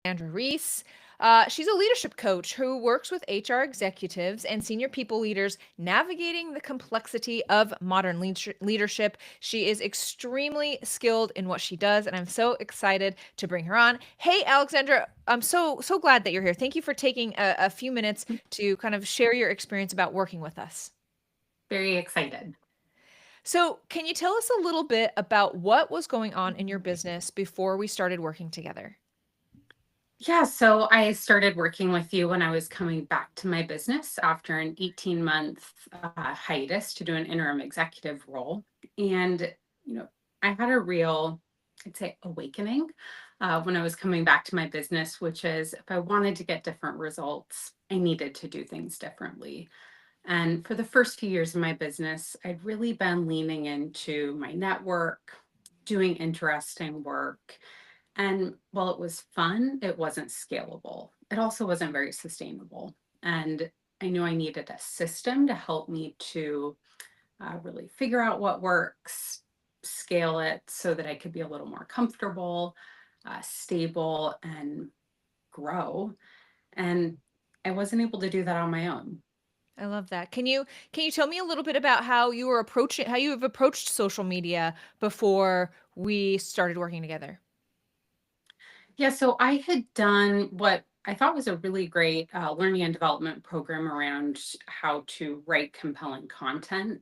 Alexandra Reese. She's a leadership coach who works with HR executives and senior people leaders navigating the complexity of modern leadership. She is extremely skilled in what she does, and I'm so excited to bring her on. Hey, Alexandra, I'm so glad that you're here. Thank you for taking a few minutes to kind of share your experience about working with us. Very excited. So, can you tell us a little bit about what was going on in your business before we started working together? Yeah, so I started working with you when I was coming back to my business after an 18-month hiatus to do an interim executive role. And, you know, I had a real, I'd say, awakening when I was coming back to my business, which is if I wanted to get different results, I needed to do things differently. And for the first few years of my business, I'd really been leaning into my network, doing interesting work. And while it was fun, it wasn't scalable. It also wasn't very sustainable. And I knew I needed a system to help me to really figure out what works, scale it so that I could be a little more comfortable, stable, and grow. And I wasn't able to do that on my own. I love that. Can you tell me a little bit about how you have approached social media before we started working together? Yeah, so I had done what I thought was a really great learning and development program around how to write compelling content.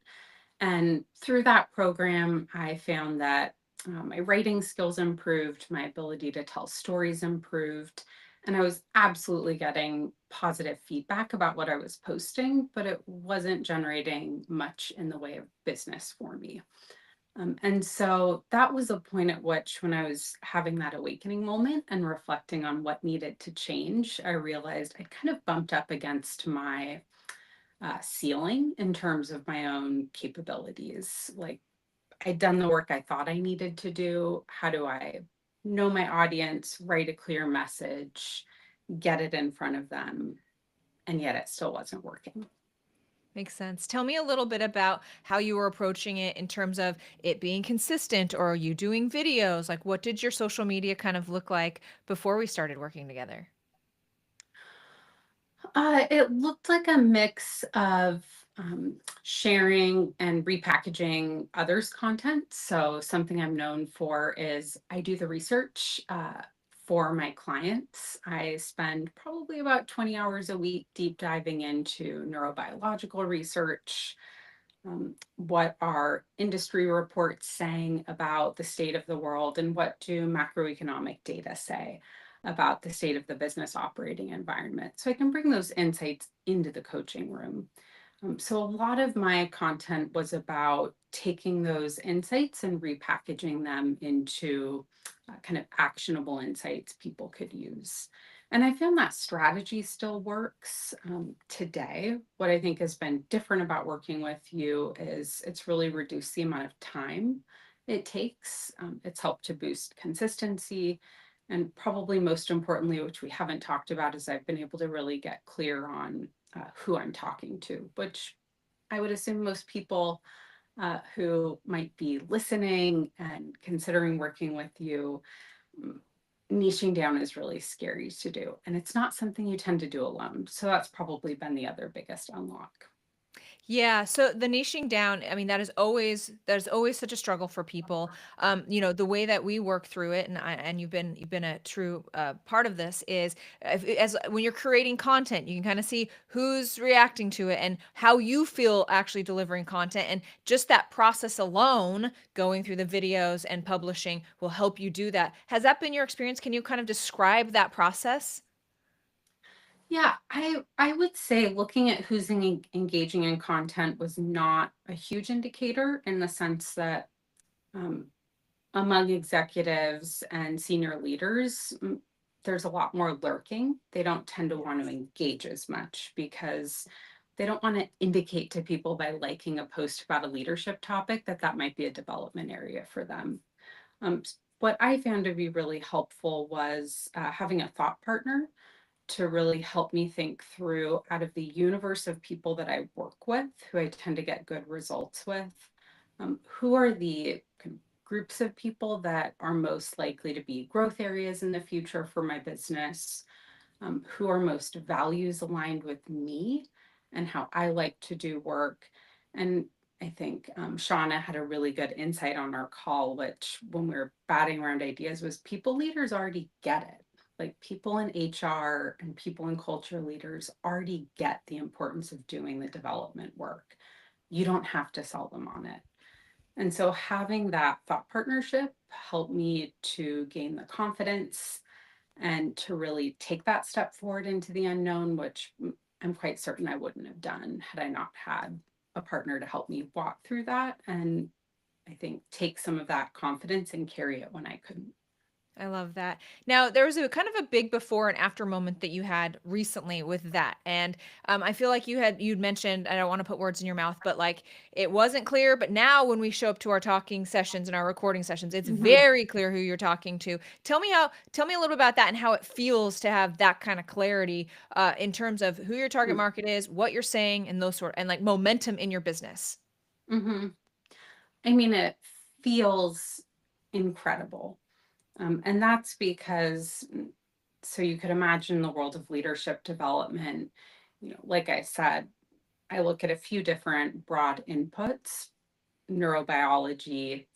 And through that program, I found that my writing skills improved, my ability to tell stories improved, and I was absolutely getting positive feedback about what I was posting, but it wasn't generating much in the way of business for me. And so that was a point at which, when I was having that awakening moment and reflecting on what needed to change, I realized I kind of bumped up against my ceiling in terms of my own capabilities. Like, I'd done the work I thought I needed to do. How do I know my audience, write a clear message, get it in front of them? And yet it still wasn't working. Makes sense. Tell me a little bit about how you were approaching it in terms of it being consistent, or are you doing videos? Like, what did your social media kind of look like before we started working together? It looked like a mix of sharing and repackaging others' content. So, something I'm known for is I do the research for my clients. I spend probably about 20 hours a week deep diving into neurobiological research. What are industry reports saying about the state of the world, and what do macroeconomic data say about the state of the business operating environment? So I can bring those insights into the coaching room. So a lot of my content was about taking those insights and repackaging them into kind of actionable insights people could use. And I found that strategy still works today. What I think has been different about working with you is it's really reduced the amount of time it takes. It's helped to boost consistency. And probably most importantly, which we haven't talked about, is I've been able to really get clear on who I'm talking to, which I would assume most people who might be listening and considering working with you, mm, niching down is really scary to do. And it's not something you tend to do alone. So that's probably been the other biggest unlock. Yeah, so the niching down, I mean, that is always such a struggle for people. The way that we work through it, and you've been a true part of this is as when you're creating content, you can kind of see who's reacting to it and how you feel actually delivering content, and just that process alone, going through the videos and publishing, will help you do that. Has that been your experience? Can you kind of describe that process? Yeah, I would say looking at who's engaging in content was not a huge indicator, in the sense that um, among executives and senior leaders, there's a lot more lurking. They don't tend to want to engage as much because they don't want to indicate to people by liking a post about a leadership topic that that might be a development area for them. What I found to be really helpful was having a thought partner to really help me think through, out of the universe of people that I work with, who I tend to get good results with, who are the groups of people that are most likely to be growth areas in the future for my business, who are most values aligned with me and how I like to do work. And I think Shauna had a really good insight on our call, which when we were batting around ideas was people leaders already get it. Like people in HR and people in culture leaders already get the importance of doing the development work. You don't have to sell them on it. And so having that thought partnership helped me to gain the confidence and to really take that step forward into the unknown, which I'm quite certain I wouldn't have done had I not had a partner to help me walk through that. And I think take some of that confidence and carry it when I couldn't. I love that. Now, there was a kind of a big before and after moment that you had recently with that. And I feel like you'd mentioned, I don't want to put words in your mouth, but like it wasn't clear. But now when we show up to our talking sessions and our recording sessions, it's Mhm. very clear who you're talking to. Tell me a little bit about that and how it feels to have that kind of clarity in terms of who your target market is, what you're saying, and those sort and like momentum in your business. Mhm. I mean, it feels incredible. And that's because, so you could imagine the world of leadership development. Like I said, I look at a few different broad inputs: neurobiology,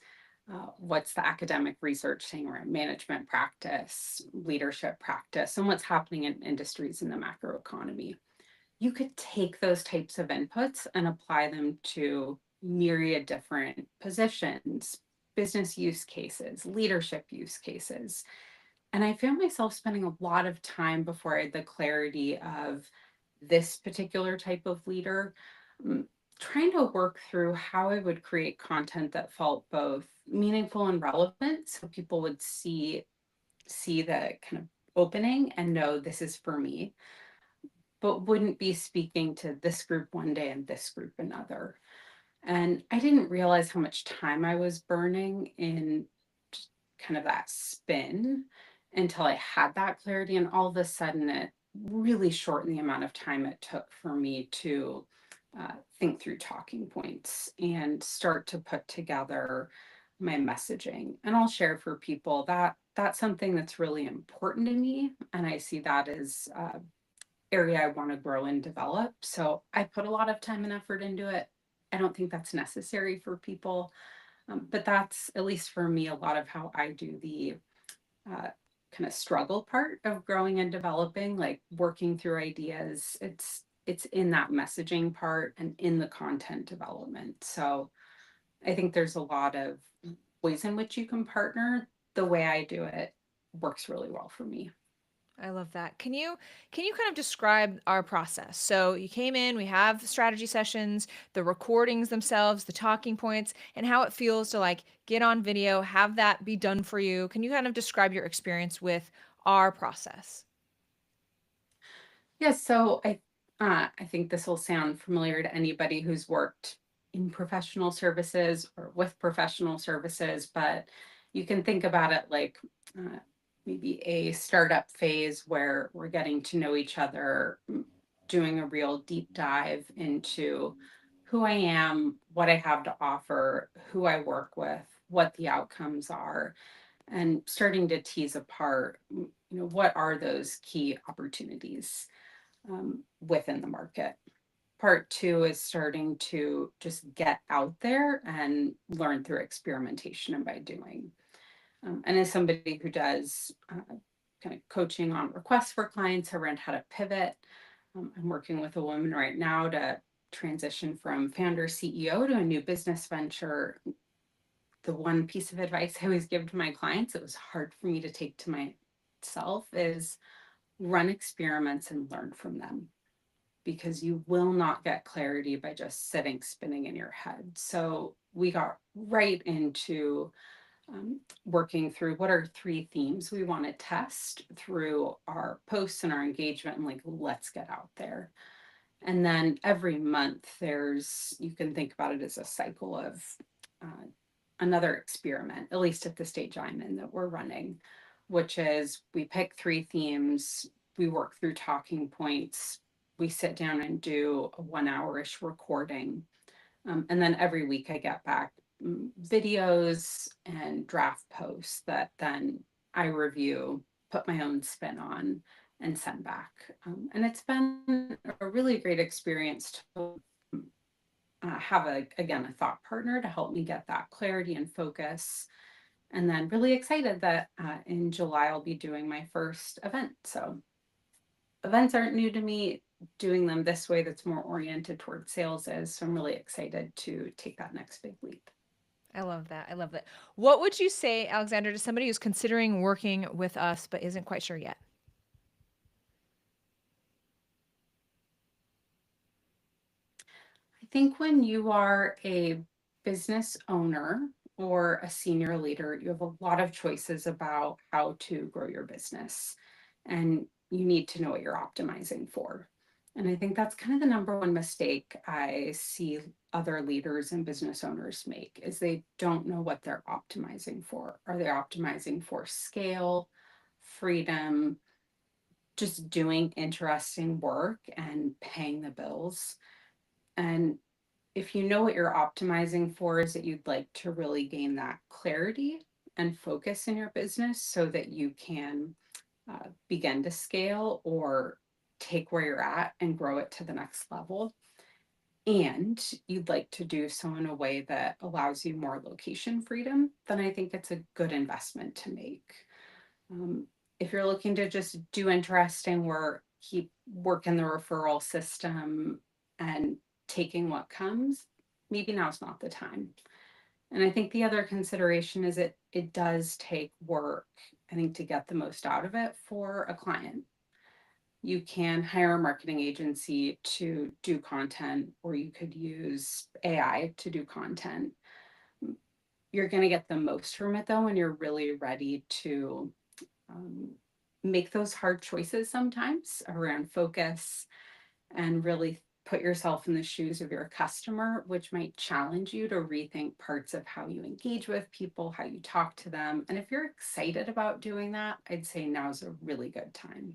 what's the academic research saying around management practice, leadership practice, and what's happening in industries in the macroeconomy. You could take those types of inputs and apply them to myriad different positions, business use cases, leadership use cases. And I found myself spending a lot of time before I had the clarity of this particular type of leader, mm, trying to work through how I would create content that felt both meaningful and relevant so people would see the kind of opening and know this is for me, but wouldn't be speaking to this group one day and this group another. And I didn't realize how much time I was burning in just kind of that spin until I had that clarity. And all of a sudden, it really shortened the amount of time it took for me to think through talking points and start to put together my messaging. And I'll share for people that that's something that's really important to me. And I see that as area I want to grow and develop. So I put a lot of time and effort into it. I don't think that's necessary for people, but that's, at least for me, a lot of how I do the uh, kind of struggle part of growing and developing, like working through ideas. It's in that messaging part and in the content development. So I think there's a lot of ways in which you can partner. The way I do it works really well for me. I love that. Can you kind of describe our process? So you came in, we have strategy sessions, the recordings themselves, the talking points, and how it feels to like get on video, have that be done for you. Can you kind of describe your experience with our process? Yeah, so I think this will sound familiar to anybody who's worked in professional services or with professional services, but you can think about it like uh, maybe a startup phase where we're getting to know each other, doing a real deep dive into who I am, what I have to offer, who I work with, what the outcomes are, and starting to tease apart, what are those key opportunities within the market. Part two is starting to just get out there and learn through experimentation and by doing. And as somebody who does kind of coaching on requests for clients around how to pivot, I'm working with a woman right now to transition from founder CEO to a new business venture. The one piece of advice I always give to my clients, it was hard for me to take to myself, is run experiments and learn from them, because you will not get clarity by just sitting spinning in your head. So we got right into working through what are three themes we want to test through our posts and our engagement, and like, let's get out there. And then every month you can think about it as a cycle of uh, another experiment, at least at the stage I'm in, that we're running, which is we pick three themes, we work through talking points, we sit down and do a 1 hour-ish recording. And then every week I get back videos and draft posts that then I review, put my own spin on, and send back. And it's been a really great experience to have again a thought partner to help me get that clarity and focus. And then really excited that in July I'll be doing my first event. So events aren't new to me. Doing them this way that's more oriented towards sales is. So I'm really excited to take that next big leap. I love that. I love that. What would you say, Alexander, to somebody who's considering working with us but isn't quite sure yet? I think when you are a business owner or a senior leader, you have a lot of choices about how to grow your business, and you need to know what you're optimizing for. And I think that's kind of the number one mistake I see other leaders and business owners make is they don't know what they're optimizing for. Are they optimizing for scale, freedom, just doing interesting work and paying the bills? And if you know what you're optimizing for is that you'd like to really gain that clarity and focus in your business so that you can begin to scale or take where you're at and grow it to the next level. And you'd like to do so in a way that allows you more location freedom, then I think it's a good investment to make. Um, if you're looking to just do interesting work, keep working the referral system and taking what comes, maybe now's not the time. And I think the other consideration is it does take work, I think, to get the most out of it for a client. You can hire a marketing agency to do content, or you could use AI to do content. You're going to get the most from it though when you're really ready to um, make those hard choices sometimes around focus and really put yourself in the shoes of your customer, which might challenge you to rethink parts of how you engage with people, how you talk to them. And if you're excited about doing that, I'd say now's a really good time.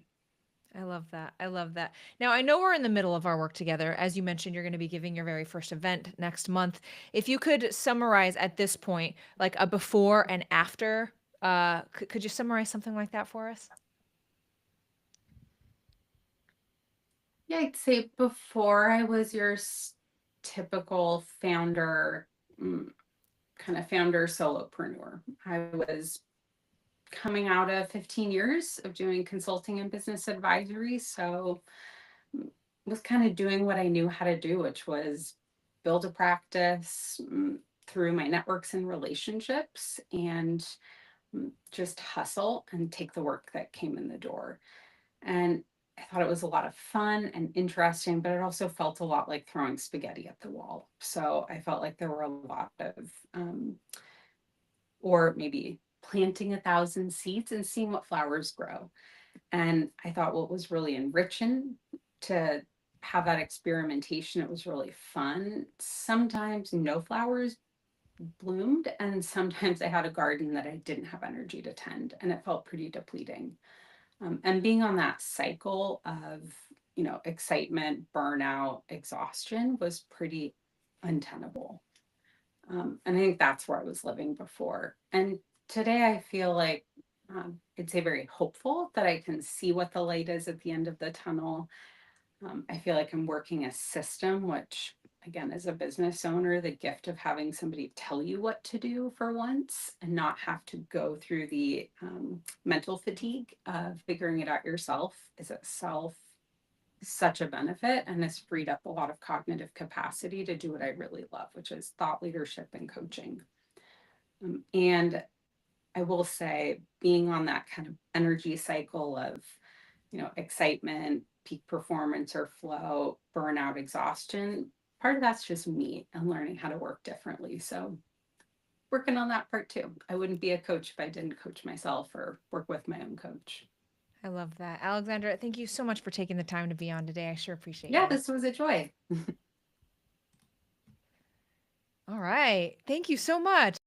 I love that. I love that. Now, I know we're in the middle of our work together. As you mentioned, you're going to be giving your very first event next month. If you could summarize at this point, like a before and after, could you summarize something like that for us? Yeah, I'd say before I was your typical founder, mm, kind of founder solopreneur. I was coming out of 15 years of doing consulting and business advisory. So was kind of doing what I knew how to do, which was build a practice through my networks and relationships and just hustle and take the work that came in the door. And I thought it was a lot of fun and interesting, but it also felt a lot like throwing spaghetti at the wall. So I felt like there were a lot of, or maybe planting 1,000 seeds and seeing what flowers grow. And I thought what was really enriching to have that experimentation, it was really fun. Sometimes no flowers bloomed, and sometimes I had a garden that I didn't have energy to tend, and it felt pretty depleting. And being on that cycle of, excitement, burnout, exhaustion was pretty untenable. And I think that's where I was living before. And today I feel like I'd say very hopeful that I can see what the light is at the end of the tunnel. I feel like I'm working a system, which again, as a business owner, the gift of having somebody tell you what to do for once and not have to go through the mental fatigue of figuring it out yourself is itself such a benefit and has freed up a lot of cognitive capacity to do what I really love, which is thought leadership and coaching. And I will say, being on that kind of energy cycle of, excitement, peak performance or flow, burnout, exhaustion, part of that's just me and learning how to work differently. So, working on that part too. I wouldn't be a coach if I didn't coach myself or work with my own coach. I love that. Alexandra, thank you so much for taking the time to be on today. I sure appreciate Yeah, you. this was a joy. All right. Thank you so much.